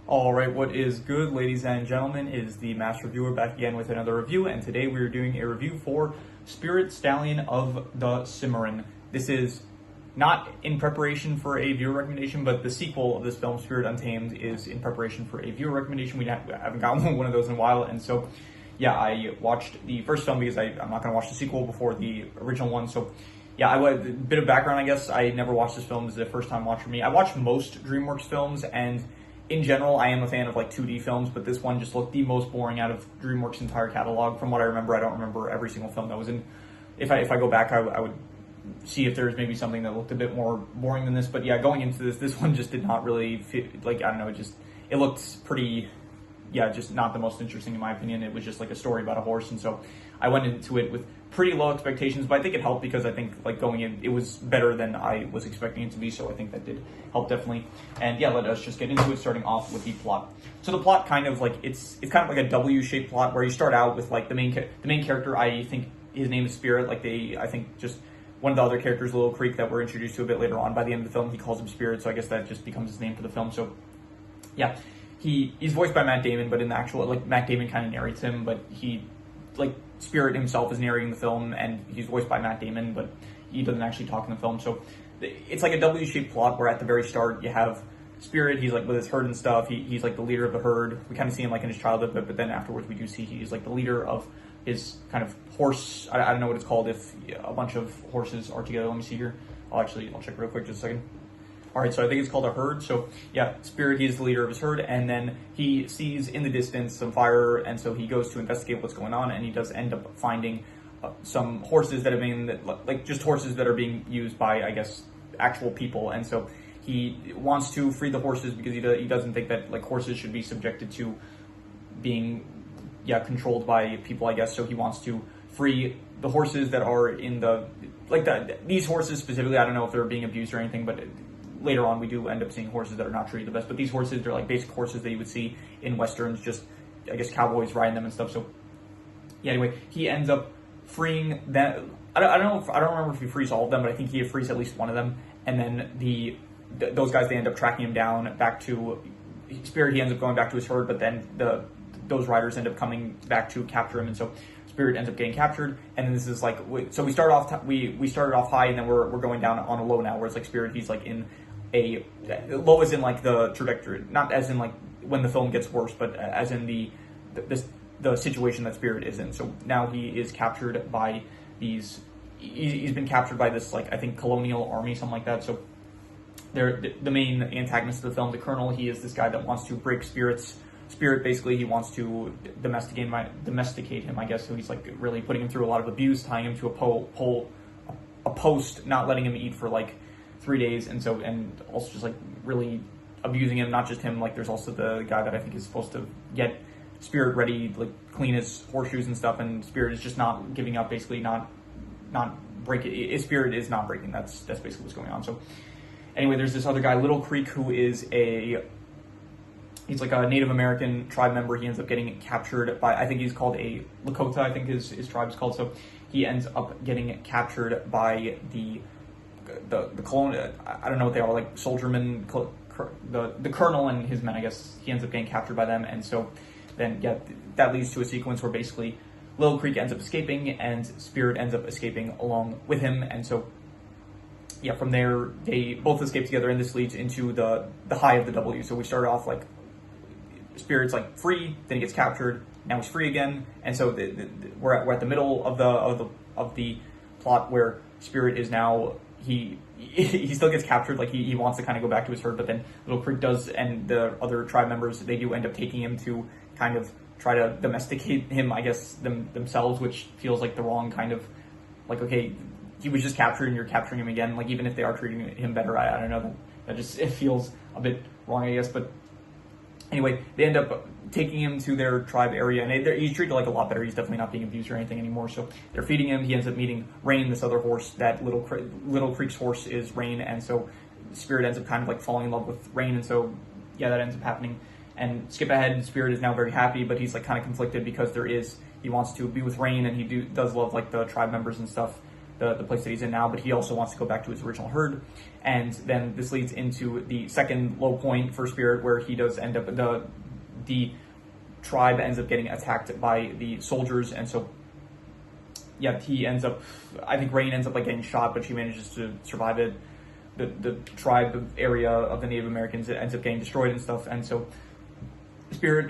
All right, what is good, ladies and gentlemen, is the Master Reviewer back again with another review, and today we are doing a review for Spirit Stallion of the Cimarron. This is not in preparation for a viewer recommendation, but the sequel of this film, Spirit Untamed, is in preparation for a viewer recommendation. We haven't gotten one of those in a while, and so, yeah, I watched the first film because I'm not going to watch the sequel before the original one, so yeah, a bit of background, I guess. I never watched this film. This is a first-time watch for me. I watched most DreamWorks films, and in general, I am a fan of like 2D films, but this one just looked the most boring out of DreamWorks' entire catalog. From what I remember, I don't remember every single film that was in. If I go back, I would see if there's maybe something that looked a bit more boring than this. But yeah, going into this one just did not really fit, like, I don't know, it looked pretty, yeah, just not the most interesting in my opinion. It was just like a story about a horse, and so I went into it with pretty low expectations, but I think it helped because I think like going in, it was better than I was expecting it to be, so I think that did help definitely. And yeah, let us just get into it, starting off with the plot. So the plot kind of like, it's kind of like a W-shaped plot where you start out with like the main character. I think his name is Spirit. Like I think just one of the other characters, Little Creek, that we're introduced to a bit later on. By the end of the film, he calls him Spirit, so I guess that just becomes his name for the film. So yeah, he's voiced by Matt Damon, but in the actual, like, Matt Damon kind of narrates him, but like, Spirit himself is narrating the film, and he's voiced by Matt Damon, but he doesn't actually talk in the film. So it's like a W-shaped plot where at the very start you have Spirit. He's like with his herd and stuff. He's like the leader of the herd. We kind of see him like in his childhood, but then afterwards we do see he's like the leader of his kind of horse. I don't know what it's called if a bunch of horses are together. Let me see here. I'll check real quick, just a second. All right, so I think it's called a herd. So yeah, Spirit, he's the leader of his herd, and then he sees in the distance some fire, and so he goes to investigate what's going on, and he does end up finding some horses that have been, like, just horses that are being used by, I guess, actual people, and so he wants to free the horses because he doesn't think that, like, horses should be subjected to being, yeah, controlled by people, I guess, so he wants to free the horses that are in these horses specifically. I don't know if they're being abused or anything, but later on, we do end up seeing horses that are not treated the best, but these horses are like basic horses that you would see in westerns, just, I guess, cowboys riding them and stuff. So yeah, anyway, he ends up freeing them. I don't remember if he frees all of them, but I think he frees at least one of them. And then those guys, they end up tracking him down back to Spirit. He ends up going back to his herd, but then those riders end up coming back to capture him, and so Spirit ends up getting captured. And then this is like, so we started off high, and then we're going down on a low now, where it's like Spirit, he's like in a low as in like the trajectory, not as in like when the film gets worse, but as in the situation that Spirit is in. So now he is captured by these. He's been captured by this, like, I think, colonial army, something like that. So they're the main antagonist of the film, the Colonel. He is this guy that wants to break Spirit. Basically, he wants to domesticate him, I guess. So he's like really putting him through a lot of abuse, tying him to a post, not letting him eat for like 3 days, and also just like really abusing him. Not just him, like there's also the guy that I think is supposed to get Spirit ready, like clean his horseshoes and stuff, and Spirit is just not giving up, basically not breaking. Spirit is not breaking. That's basically what's going on. So anyway, there's this other guy, Little Creek, who is he's like a Native American tribe member. He ends up getting captured by, I think he's called a Lakota, I think his tribe is called. So he ends up getting captured by the colonial, I don't know what they are, like soldiermen, the colonel and his men, I guess. He ends up getting captured by them, and so then, yeah, that leads to a sequence where basically Little Creek ends up escaping, and Spirit ends up escaping along with him, and so, yeah, from there, they both escape together, and this leads into the high of the W. So we start off like, Spirit's like free, then he gets captured, now he's free again, and so we're at the middle of the plot where Spirit is now, he still gets captured, like he wants to kind of go back to his herd, but then Little Creek does, and the other tribe members, they do end up taking him to kind of try to domesticate him, I guess, themselves, which feels like the wrong kind of, like, okay, he was just captured and you're capturing him again, like, even if they are treating him better, I don't know, it feels a bit wrong, I guess. But anyway, they end up taking him to their tribe area, and he's treated like a lot better. He's definitely not being abused or anything anymore. So they're feeding him. He ends up meeting Rain, this other horse. That Little Creek's horse is Rain, and so Spirit ends up kind of like falling in love with Rain, and so yeah, that ends up happening. And skip ahead, Spirit is now very happy, but he's like kind of conflicted because he wants to be with Rain, and he does love like the tribe members and stuff. the place that he's in now, but he also wants to go back to his original herd. And then this leads into the second low point for Spirit, where he does end up, the tribe ends up getting attacked by the soldiers, and so yeah, he ends up, I think Rain ends up like getting shot, but she manages to survive it. The tribe area of the Native Americans, it ends up getting destroyed and stuff, and so Spirit,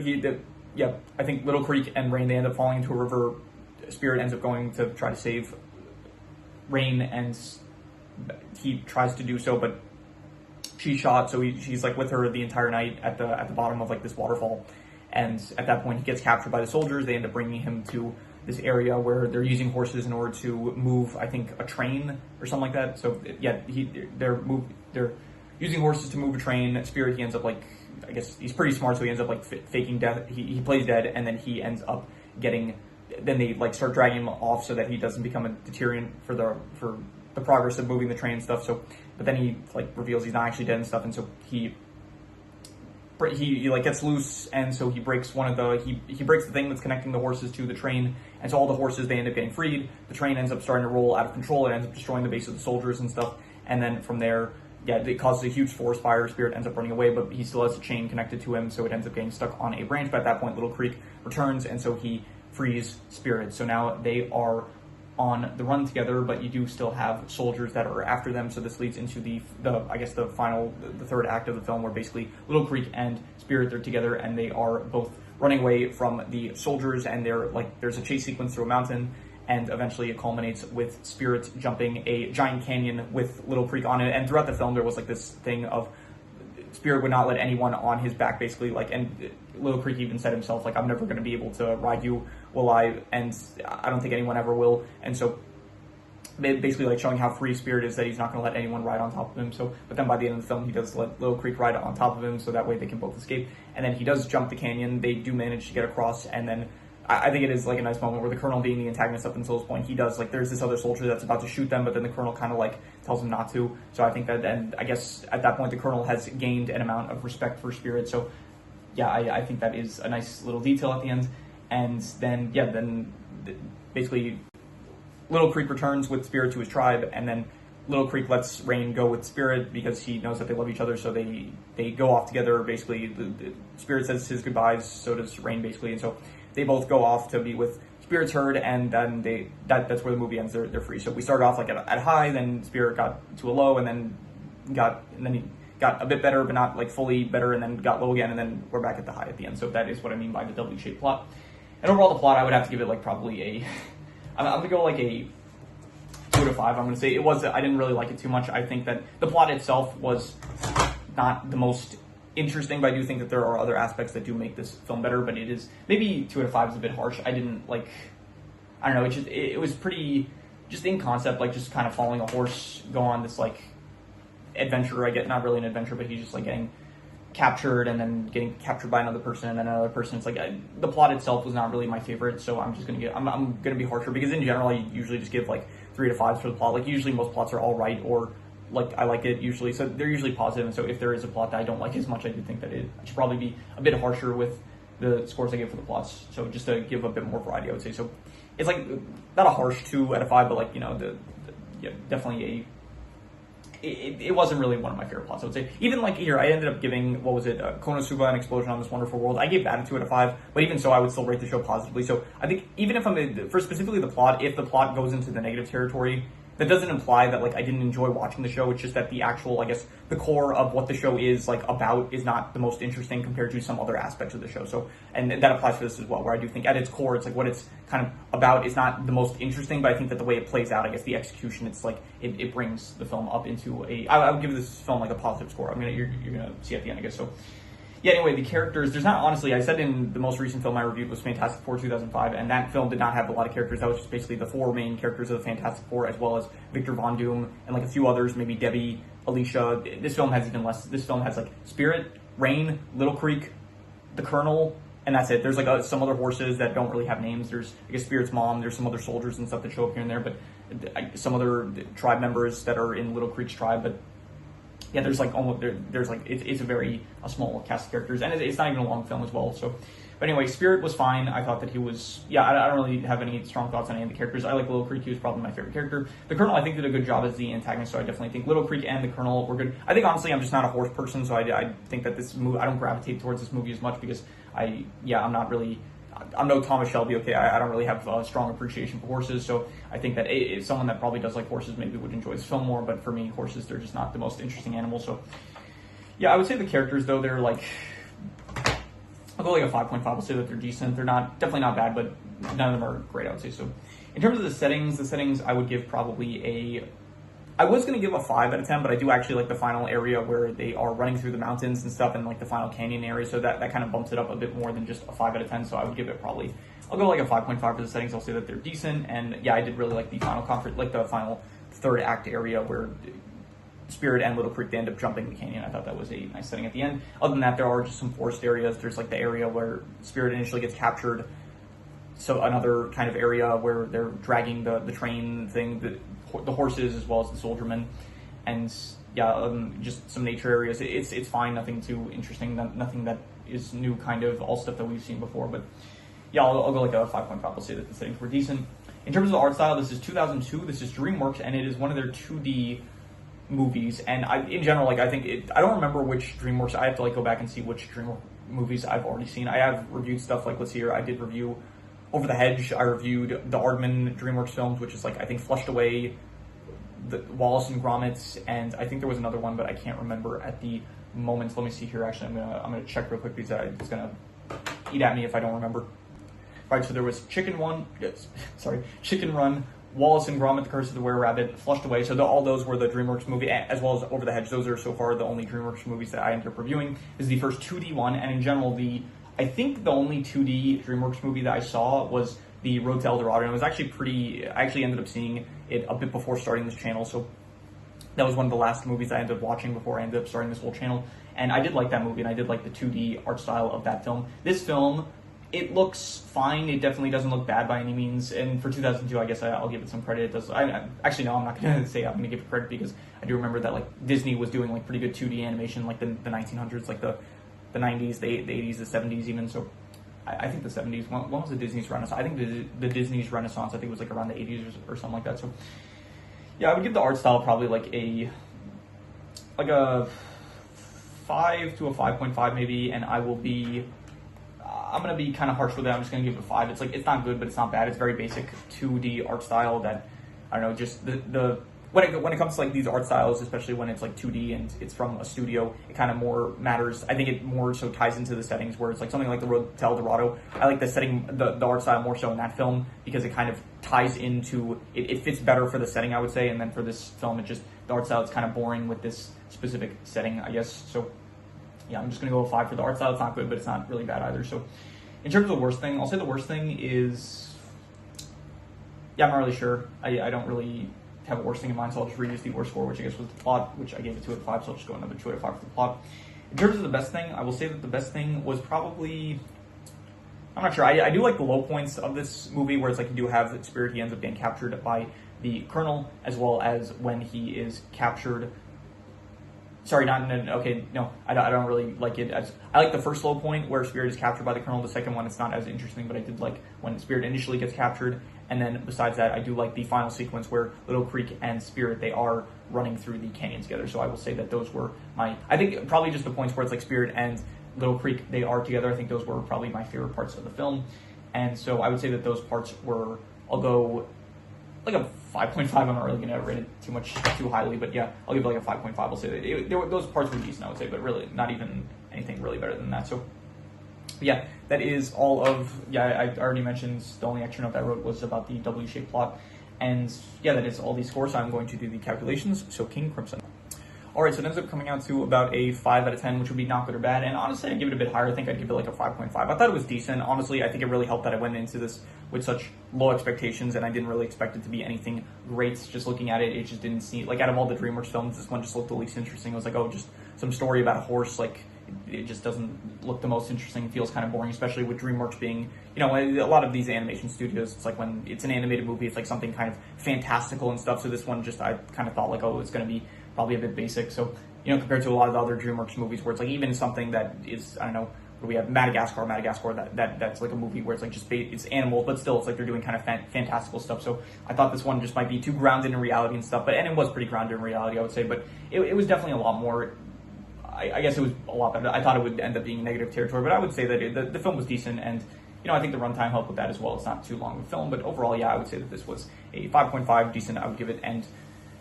I think Little Creek and Rain, they end up falling into a river. Spirit ends up going to try to save Rain, and he tries to do so, but she's shot, so he's like with her the entire night at the bottom of like this waterfall, and at that point he gets captured by the soldiers. They end up bringing him to this area where they're using horses in order to move, I think, a train or something like that. So yeah, they're using horses to move a train. Spirit, he ends up like, I guess he's pretty smart, so he ends up like faking death. He plays dead, and then he ends up getting. Then they like start dragging him off so that he doesn't become a deterrent for the progress of moving the train and stuff. So, but then he like reveals he's not actually dead and stuff, and so he like gets loose, and so he breaks one of the he breaks the thing that's connecting the horses to the train, and so all the horses, they end up getting freed. The train ends up starting to roll out of control. It ends up destroying the base of the soldiers and stuff, and then from there, yeah, it causes a huge forest fire. Spirit ends up running away, but he still has a chain connected to him, so it ends up getting stuck on a branch. But at that point, Little Creek returns, and so he frees Spirit. So now they are on the run together, but you do still have soldiers that are after them. So this leads into the third act of the film, where basically Little Creek and Spirit, they're together, and they are both running away from the soldiers, and they're like, there's a chase sequence through a mountain, and eventually it culminates with Spirit jumping a giant canyon with Little Creek on it. And throughout the film, there was like this thing of Spirit would not let anyone on his back, basically, like, and Little Creek even said himself, like, I'm never going to be able to ride you, will I? And I don't think anyone ever will. And so basically like showing how free Spirit is, that he's not going to let anyone ride on top of him. So, but then by the end of the film, he does let Little Creek ride on top of him, so that way they can both escape. And then he does jump the canyon. They do manage to get across, and then I think it is like a nice moment where the Colonel, being the antagonist up until this point, he does like, there's this other soldier that's about to shoot them, but then the Colonel kind of like tells him not to. So I think that, and I guess at that point the Colonel has gained an amount of respect for Spirit. So yeah, I think that is a nice little detail at the end. And then then basically Little Creek returns with Spirit to his tribe, and then Little Creek lets Rain go with Spirit because he knows that they love each other. So they go off together. Basically, the Spirit says his goodbyes, so does Rain, basically, and so they both go off to be with Spirit's herd, and then that's where the movie ends. They're free. So we started off like at a high, then Spirit got to a low, and then he got a bit better, but not like fully better, and then got low again, and then we're back at the high at the end. So that is what I mean by the W-shaped plot. And overall, the plot, I would have to give it like probably I'm gonna go like a 2 out of 5. I'm gonna say I didn't really like it too much. I think that the plot itself was not the most interesting, but I do think that there are other aspects that do make this film better. But it is, maybe 2 out of 5 is a bit harsh. I didn't like, I don't know, it was pretty just in concept, like just kind of following a horse go on this like adventure. I get, not really an adventure, but he's just like getting captured and then getting captured by another person and then another person. It's like the plot itself was not really my favorite, so I'm just gonna I'm gonna be harsher, because in general I usually just give like 3 to 5 for the plot. Like usually most plots are all right, or like I like it usually, so they're usually positive. And so if there is a plot that I don't like as much, I do think that I should probably be a bit harsher with the scores I give for the plots. So just to give a bit more variety, I would say. So it's like not a harsh 2 out of 5, but like, you know, yeah, definitely it wasn't really one of my favorite plots, I would say. Even like here, I ended up giving, what was it, Konosuba, An Explosion on This Wonderful World. I gave that a 2 out of 5, but even so, I would still rate the show positively. So I think even if for specifically the plot, if the plot goes into the negative territory, that doesn't imply that like I didn't enjoy watching the show. It's just that the actual, I guess, the core of what the show is like about is not the most interesting compared to some other aspects of the show. So, and that applies to this as well, where I do think at its core, it's like what it's kind of about is not the most interesting, but I think that the way it plays out, I guess the execution, it's like it brings the film up into I would give this film like a positive score. You're gonna see at the end, I guess. So yeah, anyway, the characters, there's not, honestly, I said in the most recent film I reviewed was Fantastic Four 2005, and that film did not have a lot of characters. That was just basically the 4 main characters of the Fantastic Four, as well as Victor Von Doom, and like a few others, maybe Debbie, Alicia. This film has even less. This film has like Spirit, Rain, Little Creek, the Colonel, and that's it. There's like some other horses that don't really have names. There's, I guess, Spirit's mom, there's some other soldiers and stuff that show up here and there, but some other tribe members that are in Little Creek's tribe, but yeah, there's like almost there's like it's a small cast of characters, and it's not even a long film as well. So, but anyway, Spirit was fine. I thought that he was, yeah, I don't really have any strong thoughts on any of the characters. I like Little Creek. He was probably my favorite character. The Colonel, I think, did a good job as the antagonist, so I definitely think Little Creek and the Colonel were good. I think honestly, I'm just not a horse person, so I think that this movie, I don't gravitate towards this movie as much because I'm no Thomas Shelby, okay, I don't really have a strong appreciation for horses, so I think that if someone that probably does like horses maybe would enjoy this film more, but for me, horses, they're just not the most interesting animals, so yeah, I would say the characters, though, they're like, I'll go like a 5.5, I'll say that they're decent, they're definitely not bad, but none of them are great, I would say, so in terms of the settings, I would give probably I was going to give a 5 out of 10, but I do actually like the final area where they are running through the mountains and stuff and like the final canyon area. So that kind of bumps it up a bit more than just a 5 out of 10. So I would give it probably, I'll go like a 5.5 for the settings. I'll say that they're decent. And yeah, I did really like the final like the final third act area where Spirit and Little Creek, they end up jumping the canyon. I thought that was a nice setting at the end. Other than that, there are just some forest areas. There's like the area where Spirit initially gets captured. So another kind of area where they're dragging the train thing, the horses as well as the soldiermen, and yeah, just some nature areas. It's fine, nothing too interesting, nothing that is new, kind of all stuff that we've seen before. But yeah, I'll go like a 5.5. I'll say that the settings were decent. In terms of the art style, this is 2002. This is DreamWorks, and it is one of their 2D movies. And in general, like I think I don't remember which DreamWorks. I have to like go back and see which DreamWorks movies I've already seen. I have reviewed stuff like, let's see here, I did review Over the Hedge. I reviewed the Aardman DreamWorks films, which is like I think Flushed Away, the Wallace and Gromit, and I think there was another one, but I can't remember at the moment. Let me see here. Actually, I'm gonna check real quick because it's gonna eat at me if I don't remember. Right. So there was Chicken Run, Wallace and Gromit, The Curse of the Were-Rabbit, Flushed Away. So all those were the DreamWorks movie, as well as Over the Hedge. Those are so far the only DreamWorks movies that I ended up reviewing. This is the first 2D one, and in general, I think the only 2D DreamWorks movie that I saw was the Road to El Dorado, and it was actually I actually ended up seeing it a bit before starting this channel, so that was one of the last movies I ended up watching before I ended up starting this whole channel, and I did like that movie, and I did like the 2D art style of that film. This film, it looks fine, it definitely doesn't look bad by any means, and for 2002, I guess I'll give it some credit. It does. Actually, no, I'm not going to say I'm going to give it credit, because I do remember that like Disney was doing like pretty good 2D animation like the 1900s, like the 90s, the 80s, the 70s even, so I think the 70s, when was the Disney's Renaissance? I think the Disney's Renaissance, I think it was like around the 80s or something like that, so yeah, I would give the art style probably like a 5 to a 5.5 maybe, and I'm going to be kind of harsh with it. I'm just going to give it a 5. It's like, it's not good, but it's not bad. It's very basic 2D art style that, I don't know, just when it comes to like these art styles, especially when it's like 2D and it's from a studio, it kind of more matters. I think it more so ties into the settings, where it's like something like the Road to El Dorado. I like the setting, the art style more so in that film, because it kind of ties into, it fits better for the setting, I would say. And then for this film, the art style is kind of boring with this specific setting, I guess. So yeah, I'm just going to go a 5 for the art style. It's not good, but it's not really bad either. So in terms of the worst thing, I'll say the worst thing is, yeah, I'm not really sure. I don't really have a worst thing in mind, so I'll just reduce the worst score, which I guess was the plot, which I gave it 2 out of 5, so I'll just go another 2 out of 5 for the plot. In terms of the best thing, I will say that the best thing was probably, I'm not sure, I do like the low points of this movie, where it's like you do have Spirit, he ends up getting captured by the Colonel, as well as when he is captured, sorry, I don't really like it. I like the first low point where Spirit is captured by the Colonel. The second one, it's not as interesting, but I did like when Spirit initially gets captured. And then besides that, I do like the final sequence where Little Creek and Spirit, they are running through the canyon together. So I will say that those were I think probably just the points where it's like Spirit and Little Creek, they are together. I think those were probably my favorite parts of the film. And so I would say that those parts were, I'll go like a 5.5. I'm not really going to rate it too highly, but yeah, I'll give it like a 5.5. I'll say that those parts were decent, I would say, but really not even anything really better than that. So yeah, that is all of, I already mentioned the only extra note I wrote was about the W-shaped plot. And yeah, that is all these scores. So I'm going to do the calculations. So King Crimson. All right, so it ends up coming out to about a 5 out of 10, which would be not good or bad. And honestly, I'd give it a bit higher. I think I'd give it like a 5.5. I thought it was decent. Honestly, I think it really helped that I went into this with such low expectations, and I didn't really expect it to be anything great. Just looking at it, it just didn't seem, like out of all the DreamWorks films, this one just looked the least interesting. It was like, oh, just some story about a horse, like it just doesn't look the most interesting. It feels kind of boring, especially with DreamWorks being, a lot of these animation studios, it's like when it's an animated movie, it's like something kind of fantastical and stuff. So this one just, I kind of thought like, oh, it's going to be probably a bit basic. So you know, compared to a lot of the other DreamWorks movies where it's like even something that is, I don't know, we have Madagascar, that's like a movie where it's like just it's animals, but still it's like they're doing kind of fantastical stuff. So I thought this one just might be too grounded in reality and stuff, and it was pretty grounded in reality, I would say, but it was definitely a lot more. I guess it was a lot better. I thought it would end up being negative territory, but I would say that the film was decent, and you know, I think the runtime helped with that as well. It's not too long of a film, but overall, yeah, I would say that this was a 5.5, decent. I would give it, and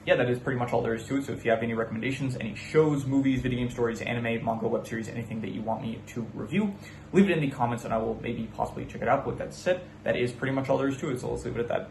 yeah, that is pretty much all there is to it. So if you have any recommendations, any shows, movies, video game stories, anime, manga, web series, anything that you want me to review, leave it in the comments and I will maybe possibly check it out. With that said, that is pretty much all there is to it. So let's leave it at that.